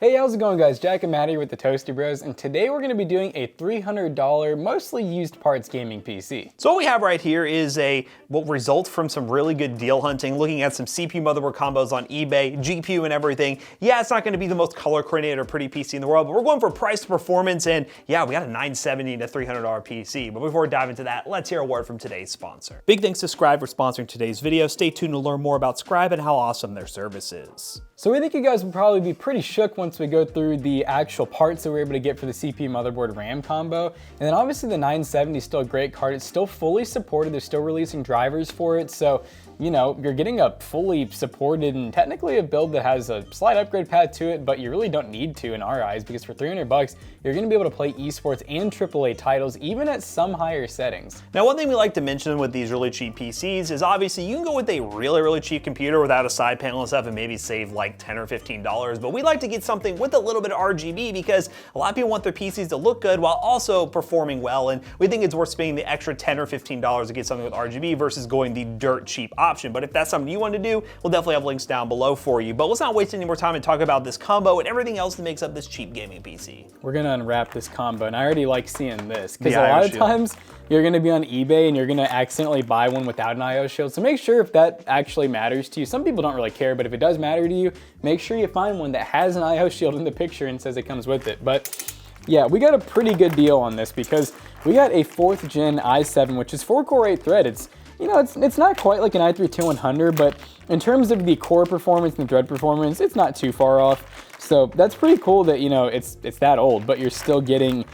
Hey, how's it going guys? Jack and Matt here with the Toasty Bros, and today we're going to be doing a $300 mostly used parts gaming PC. So what we have right here is what results from some really good deal hunting, looking at some CPU motherboard combos on eBay, GPU and everything. Yeah, it's not going to be the most color coordinated or pretty PC in the world, but we're going for price to performance, and yeah, we got a $970 to $300 PC. But before we dive into that, let's hear a word from today's sponsor. Big thanks to Scribe for sponsoring today's video. Stay tuned to learn more about Scribe and how awesome their service is. So we think you guys will probably be pretty shook once we go through the actual parts that we're able to get for the CPU motherboard RAM combo. And then obviously the 970 is still a great card. It's still fully supported. They're still releasing drivers for it. So, you know, you're getting a fully supported and technically a build that has a slight upgrade path to it, but you really don't need to in our eyes, because for 300 bucks, you're gonna be able to play esports and AAA titles, even at some higher settings. Now, one thing we like to mention with these really cheap PCs is obviously you can go with a really cheap computer without a side panel and stuff and maybe save like $10 or $15, but we like to get something with a little bit of RGB because a lot of people want their PCs to look good while also performing well, and we think it's worth spending the extra $10 or $15 to get something with RGB versus going the dirt cheap option. But if that's something you want to do, we'll definitely have links down below for you. But let's not waste any more time and talk about this combo and everything else that makes up this cheap gaming PC. We're gonna unwrap this combo, and I already like seeing this, because a lot of times you're gonna be on eBay and you're gonna accidentally buy one without an IO shield. So make sure if that actually matters to you. Some people don't really care, but if it does matter to you, make sure you find one that has an IO shield in the picture and says it comes with it. But yeah, we got a pretty good deal on this because we got a 4th gen i7, which is 4-core 8 thread. It's, you know, it's not quite like an i3-100, but in terms of the core performance and the thread performance, it's not too far off. So that's pretty cool that, you know, it's that old, but you're still getting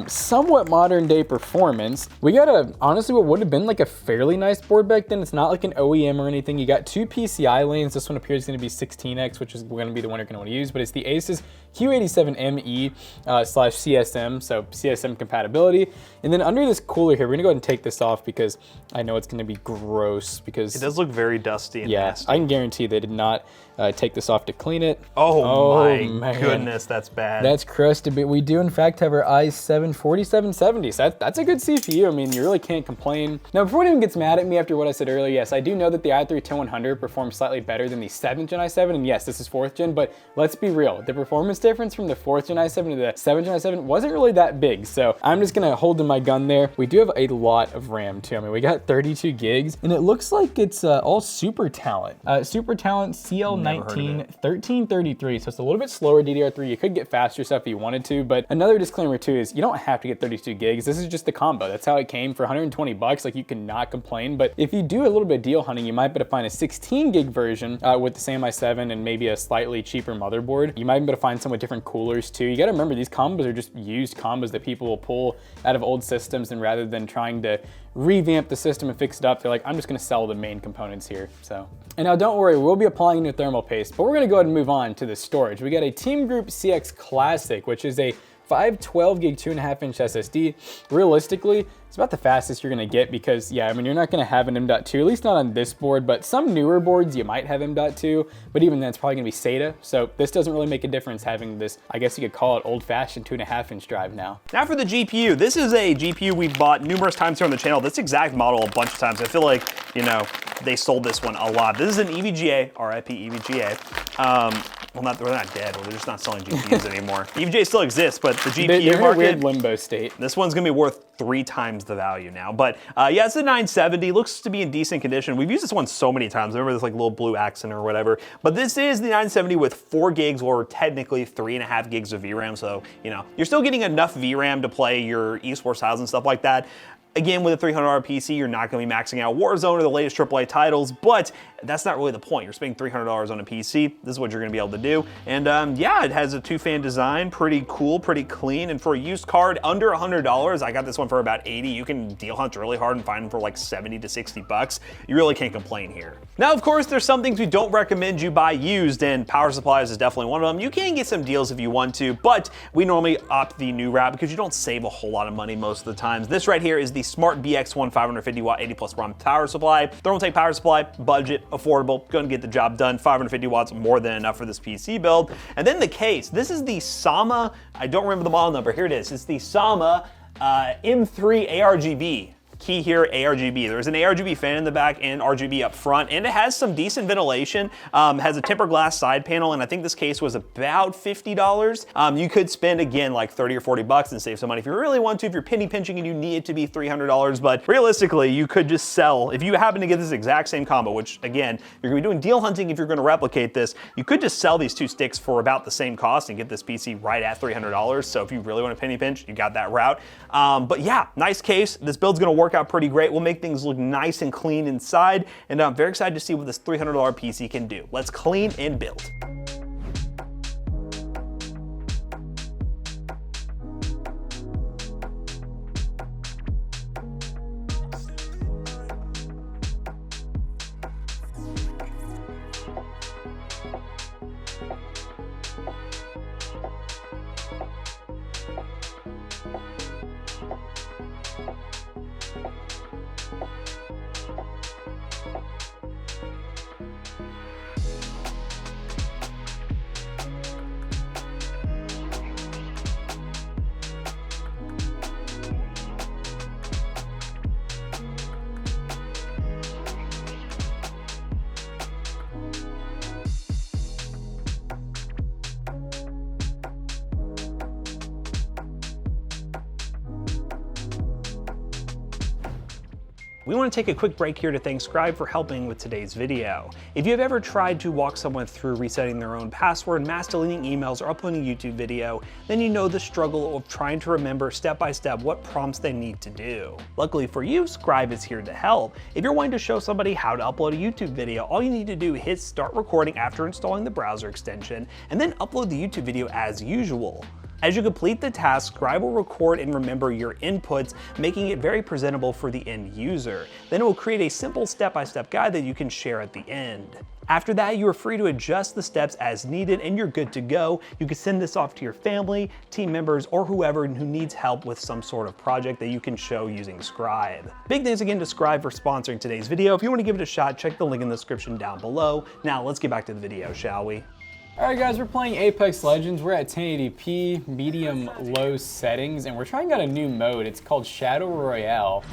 somewhat modern day performance. We got honestly what would have been like a fairly nice board back then. It's not like an OEM or anything. You got 2 PCI lanes. This one appears going to be 16X, which is going to be the one you're going to want to use, but it's the Asus Q87ME slash CSM, so CSM compatibility. And then under this cooler here, we're gonna go ahead and take this off because I know it's gonna be gross, because it does look very dusty and nasty. I can guarantee they did not take this off to clean it. Oh my goodness, that's bad. That's crusted, but we do in fact have our i7 4770, so that's a good CPU. I mean, you really can't complain. Now, before anyone gets mad at me after what I said earlier, yes, I do know that the i3-100 performs slightly better than the 7th gen i7, and yes, this is 4th gen, but let's be real, the performance difference from the 4th gen i7 to the 7th gen i7 wasn't really that big, so I'm just gonna hold to my gun there. We do have a lot of RAM too. I mean, we got 32 gigs, and it looks like it's all Super Talent. Super Talent CL19 1333, so it's a little bit slower DDR3. You could get faster stuff if you wanted to, but another disclaimer too is you don't have to get 32 gigs. This is just the combo. That's how it came for 120 bucks. Like, you cannot complain. But if you do a little bit of deal hunting, you might be able to find a 16 gig version with the same i7 and maybe a slightly cheaper motherboard. You might be able to find some with different coolers too. You got to remember, these combos are just used combos that people will pull out of old systems, and rather than trying to revamp the system and fix it up, they're like, I'm just gonna sell the main components here. So, and now don't worry, we'll be applying a new thermal paste, but we're gonna go ahead and move on to the storage. We got a Team Group CX Classic, which is a 512 gig 2.5-inch SSD. Realistically, it's about the fastest you're gonna get, because yeah, I mean, you're not gonna have an M.2, at least not on this board, but some newer boards you might have M.2, but even then it's probably gonna be SATA. So this doesn't really make a difference having this, I guess you could call it old-fashioned 2.5-inch drive now. Now for the GPU. This is a GPU we've bought numerous times here on the channel. This exact model a bunch of times. I feel like, you know, they sold this one a lot. This is an EVGA, RIP EVGA. Well, they're not dead, or they're just not selling GPUs anymore. EVGA still exists, but the GPU they're market, in a weird limbo state. This one's gonna be worth 3 times the value now. But yeah, it's a 970, looks to be in decent condition. We've used this one so many times. Remember this like little blue accent or whatever. But this is the 970 with 4 gigs or technically 3.5 gigs of VRAM. So, you know, you're still getting enough VRAM to play your esports titles and stuff like that. Again, with a $300 PC, you're not going to be maxing out Warzone or the latest AAA titles, but that's not really the point. You're spending $300 on a PC. This is what you're going to be able to do. And yeah, it has a 2-fan design, pretty cool, pretty clean. And for a used card under $100, I got this one for about 80. You can deal hunt really hard and find them for like 70 to 60 bucks. You really can't complain here. Now, of course, there's some things we don't recommend you buy used, and power supplies is definitely one of them. You can get some deals if you want to, but we normally opt the new route because you don't save a whole lot of money most of the times. This right here is the Smart BX1 550 watt 80 plus ROM power supply. Thermaltake power supply, budget, affordable, gonna get the job done. 550 watts, more than enough for this PC build. And then the case. This is the Sama, I don't remember the model number, here it is. It's the Sama M3 ARGB key here, ARGB. There's an ARGB fan in the back and RGB up front, and it has some decent ventilation. Has a tempered glass side panel, and I think this case was about $50. You could spend, again, like 30 or 40 bucks and save some money if you really want to, if you're penny pinching and you need it to be $300. But realistically, you could just sell, if you happen to get this exact same combo, which again, you're gonna be doing deal hunting if you're gonna replicate this, you could just sell these two sticks for about the same cost and get this PC right at $300. So if you really want to penny pinch, you got that route. But yeah, nice case. This build's gonna work out pretty great. We'll make things look nice and clean inside, and I'm very excited to see what this $300 PC can do. Let's clean and build. We want to take a quick break here to thank Scribe for helping with today's video. If you have ever tried to walk someone through resetting their own password, mass deleting emails, or uploading a YouTube video, then you know the struggle of trying to remember step by step what prompts they need to do. Luckily for you, Scribe is here to help. If you're wanting to show somebody how to upload a YouTube video, all you need to do is start recording after installing the browser extension, and then upload the YouTube video as usual. As you complete the task, Scribe will record and remember your inputs, making it very presentable for the end user. Then it will create a simple step-by-step guide that you can share at the end. After that, you are free to adjust the steps as needed and you're good to go. You can send this off to your family, team members, or whoever who needs help with some sort of project that you can show using Scribe. Big thanks again to Scribe for sponsoring today's video. If you want to give it a shot, check the link in the description down below. Now let's get back to the video, shall we? Alright guys, we're playing Apex Legends. We're at 1080p, medium low settings, and we're trying out a new mode. It's called Shadow Royale,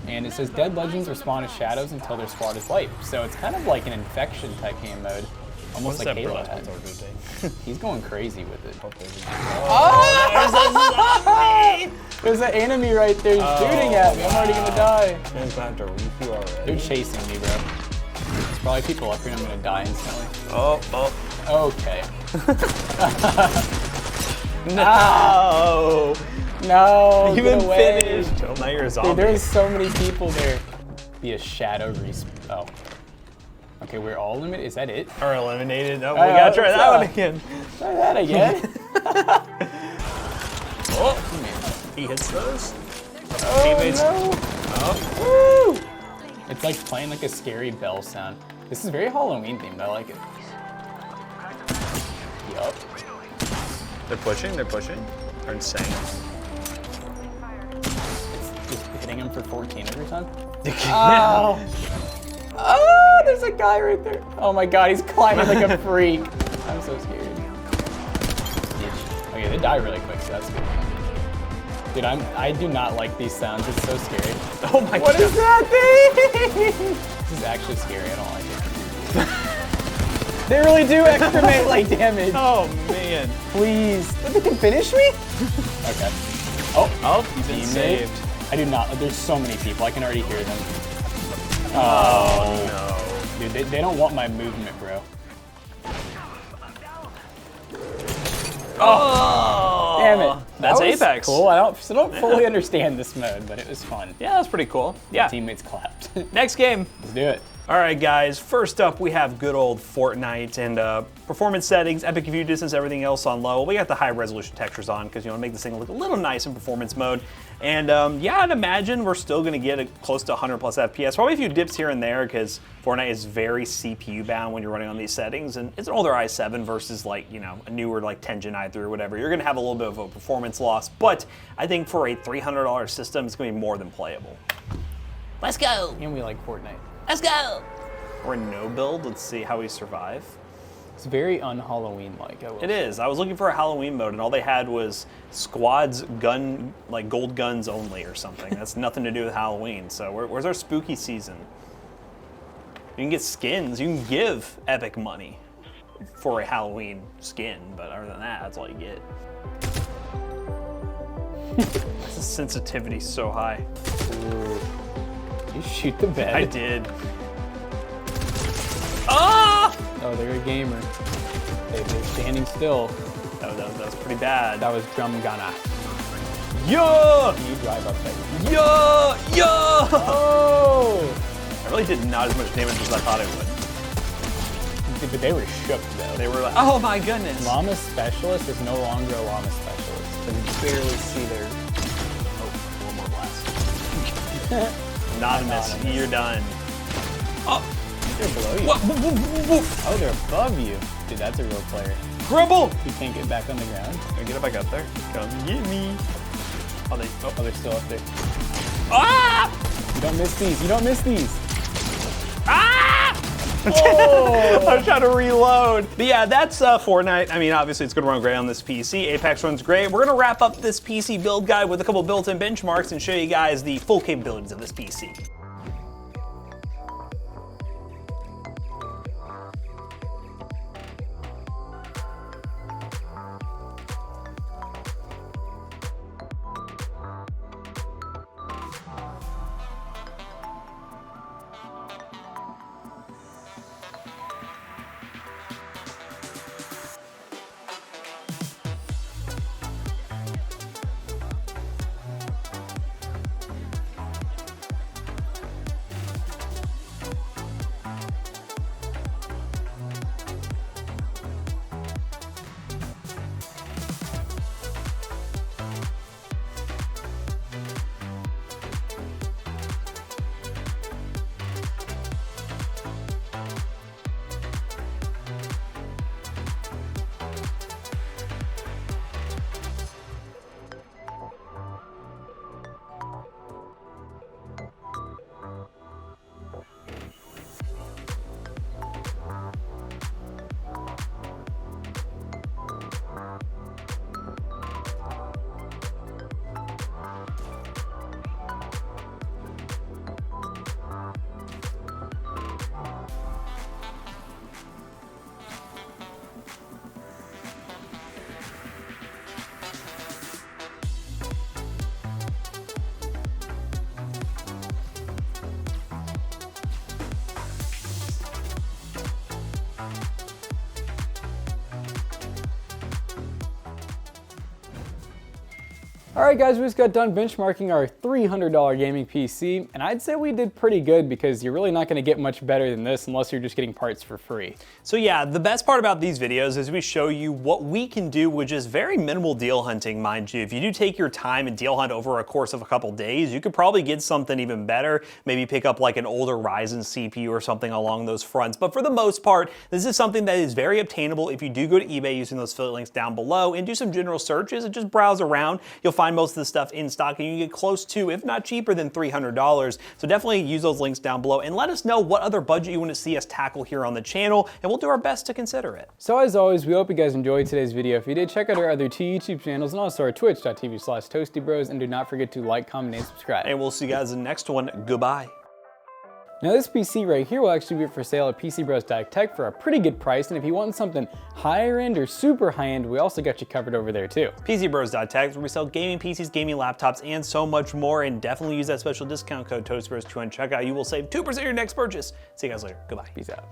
and it says dead legends respawn as shadows until their squad is wiped. So it's kind of like an infection type game mode. Almost like Halo had. He's going crazy with it. Oh! There's an enemy right there shooting at me. I'm already gonna die. They're chasing me, bro. There's probably people up here and I'm gonna die instantly. Okay. No! No, You've been finished. Oh, now you're a zombie. Dude, there's so many people there. Be a shadow respawn. Oh. Okay, we're all eliminated. Is that it? Or eliminated. Oh, we gotta try that one again. Try that again. Oh, he hits those. Oh, teammates. no. Oh. Woo! It's like playing like a scary bell sound. This is very Halloween themed. I like it. Yup. They're pushing. They're insane. It's just hitting him for 14 every time. Oh. Oh, there's a guy right there. Oh my god, he's climbing like a freak. I'm so scared. Okay, they die really quick, so that's good. Dude, I do not like these sounds. It's so scary. Oh my god. What is that thing? This is actually scary. I don't like it. They really do extra melee damage. Oh man. Please. They can finish me? Okay. Oh, you've been saved. I do not. There's so many people. I can already hear them. Oh no. Dude, they don't want my movement, bro. Oh. Damn it. That's that was Apex. Cool. I don't fully understand this mode, but it was fun. Yeah, that's pretty cool. Yeah. My teammates clapped. Next game. Let's do it. All right, guys. First up, we have good old Fortnite and performance settings, epic view distance, everything else on low. We got the high resolution textures on because you want to make this thing look a little nice in performance mode. And yeah, I'd imagine we're still going to get close to 100 plus FPS. Probably a few dips here and there because Fortnite is very CPU bound when you're running on these settings. And it's an older i7 versus like, you know, a newer like 10 Gen i3 or whatever. You're going to have a little bit of a performance loss. But I think for a $300 system, it's going to be more than playable. Let's go. And we like Fortnite. Let's go. We're in no build. Let's see how we survive. It's very un-Halloween-like. It is. I was looking for a Halloween mode, and all they had was squads gun, like gold guns only or something. That's nothing to do with Halloween. So where's our spooky season? You can get skins. You can give Epic money for a Halloween skin, but other than that, that's all you get. This sensitivity so high. Ooh. You shoot the bed? I did. Ah! Oh, they're a gamer. They're standing still. That was pretty bad. That was drum gunna. Yeah! Can you drive up there? Yeah! Yeah! Oh! I really did not as much damage as I thought I would. But they were shook though. They were like, oh my goodness. Llama Specialist is no longer a Llama Specialist. I can barely see their... Oh, one more blast. Anonymous, you're done. Oh! They're below you. What? Oh, they're above you. Dude, that's a real player. Grumble! You can't get back on the ground. Can I get it back up there? Come get me. Oh, Oh, they're still up there. Ah! You don't miss these. You don't miss these. Ah! Oh! I was trying to reload. But yeah, that's Fortnite. I mean, obviously it's gonna run great on this PC. Apex runs great. We're gonna wrap up this PC build guide with a couple built-in benchmarks and show you guys the full capabilities of this PC. All right, guys, we just got done benchmarking our $300 gaming PC, and I'd say we did pretty good because you're really not going to get much better than this unless you're just getting parts for free. So yeah, the best part about these videos is we show you what we can do with just very minimal deal hunting, mind you. If you do take your time and deal hunt over a course of a couple days, you could probably get something even better. Maybe pick up like an older Ryzen CPU or something along those fronts. But for the most part, this is something that is very obtainable if you do go to eBay using those affiliate links down below and do some general searches and just browse around. You'll find most of the stuff in stock and you can get close to, if not cheaper than $300. So definitely use those links down below and let us know what other budget you want to see us tackle here on the channel, and we'll do our best to consider it. So as always, we hope you guys enjoyed today's video. If you did, check out our other two YouTube channels and also our twitch.tv/toastybros, and do not forget to like, comment, and subscribe. And we'll see you guys in the next one. Goodbye. Now this PC right here will actually be for sale at PCBros.tech for a pretty good price, and if you want something higher end or super high end, we also got you covered over there too. PCBros.tech, where we sell gaming PCs, gaming laptops, and so much more, and definitely use that special discount code ToastBros2 on checkout. You will save 2% of your next purchase. See you guys later. Goodbye. Peace out.